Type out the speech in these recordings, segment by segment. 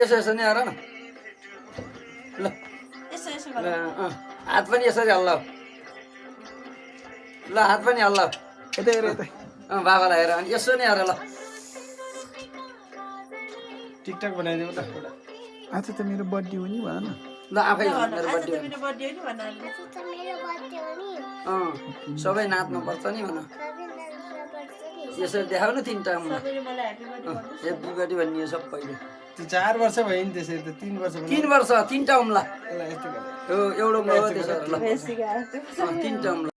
यसो यसो नि हेर न ल हात पनि यसरी हल्ला ल हात पनि हल्ला यतै हेर यतै बाबालाई हेर अनि यसो नि हेर ल टिकटक बनाइदिउँ त आज त मेरो बर्थडे हो नि भन न ल आफै भन मेरो बर्थडे सबै नाच्नु पर्छ नि भन यसरी देखाउनु तिनवटा ह्याप्पी बर्थडे भन्ने सबैले त्यो 4 वर्ष भयो नि त्यसरी त 3 वर्ष 3 वर्ष तिनवटा उम्ला यस्तो गर एउटा उम्ला हो त्यसरी ल तिनवटा उम्ला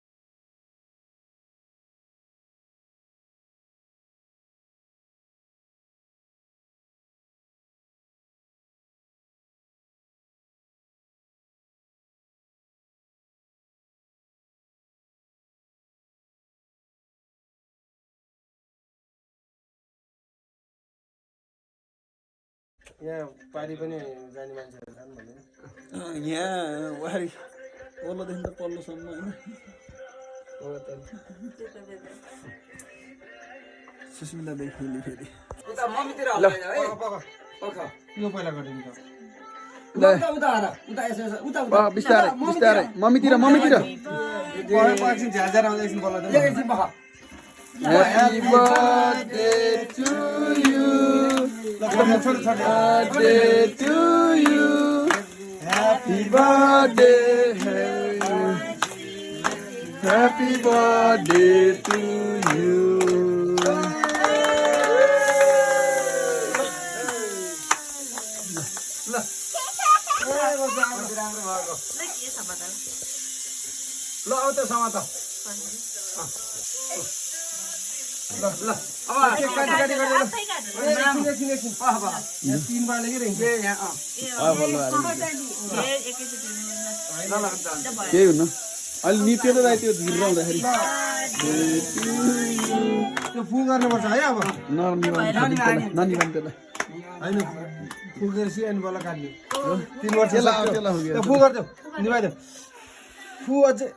यहाँ पारी पनि जाने मान्छेहरू छन् भन्दैन यहाँ वारी ओल्लोदेखि त पल्लोसम्म होइन हो त सुस्मितादेखि फेरि उता मम्मीतिर हल्ला है पख यो पहिला गरिदिनु त उता उता हरा उता यसो यसो उता उता बिस्तारै बिस्तारै मम्मीतिर मम्मीतिर एकछिन झ्याझ्यार आउँदा एकछिन बोल्न दे एकछिन पख Happy birthday to you. Birthday to you. Happy birthday. Happy birthday to you. ल आउ त समात ल ल अब काटी काटी गर्दै एकछिन यहाँ 3 बार लागि रहेछ यहाँ केही हुन्न अहिले नृत्य त दाइ त्यो गिर्राउँदाखेरि त्यो फु गर्नुपर्छ है अब ननी बानी त्यसलाई हैन फु गर्सी अनि बल्ल काट्ने 3 वर्ष त्यसलाई हो त्यो फु गर्देऊ निभाइदेऊ फु अझै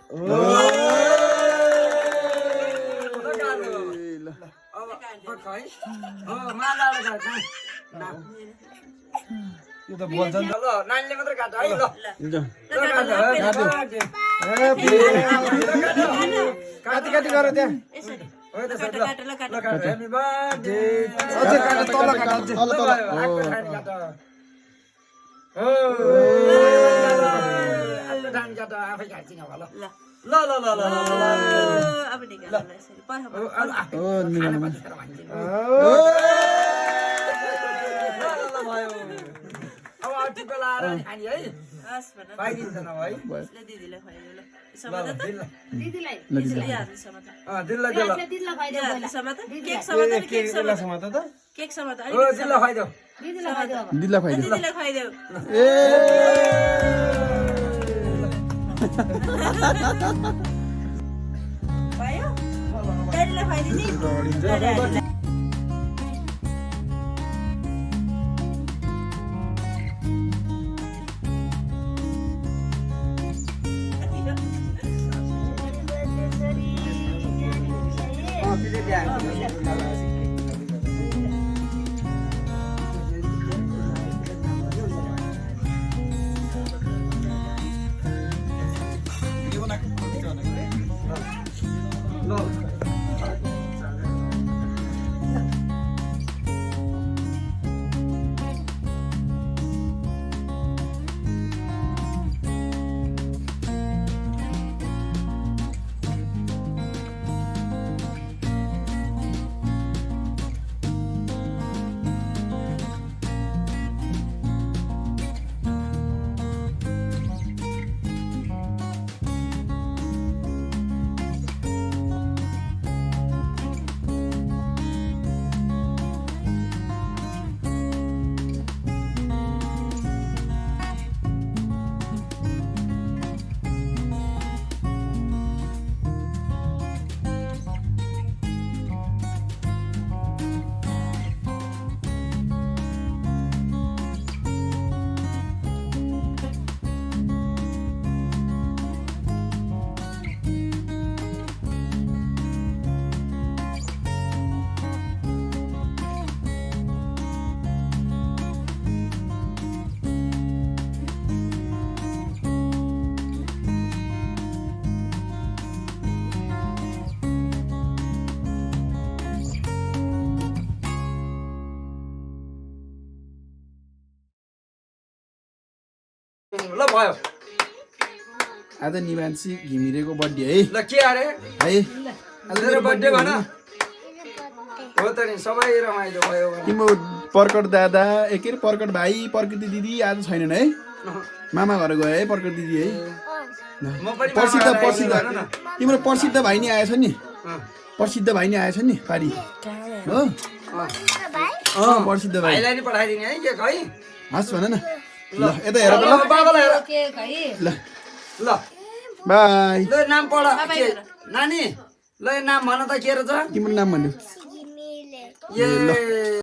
यो त बोल्छ नि ल नानीले मात्र काट है ल काटी काटी गर त्यहाँ ह्याप्पी बर्थडे अझै काट तल काट अझै आफै काट्छिन अब ल ल ल ल अब टिप्पो लाएर खाने है पाइदिन्छ न है दिल्ला खुवाइदेऊ ए ल भयो आज निवान्सी घिमिरेको बर्थडे है ल के अरे है आज मेरो बर्थडे भन हो त नि सबै रमाइलो भयो तिम्रो पर्कट दादा के अरे पर्कट भाइ प्रकृति दिदी आज छैनन् है मामा घर गयो है प्रकृति दिदी है म पनि प्रसिद्ध मामा प्रसिद्ध घर न तिम्रो प्रसिद्ध भाइ नि आएछ नि प्रसिद्ध भाइ नि आएछ नि पारी हो प्रसिद्ध भाइ भाइलाई नि पठाइदिने है के खै हस् भन न ल यता हेर ल बाबालाई हेर ल ल बाई ल नाम पढ नानी ल नाम भन त के रहेछ तिम्रो नाम भन्नु ए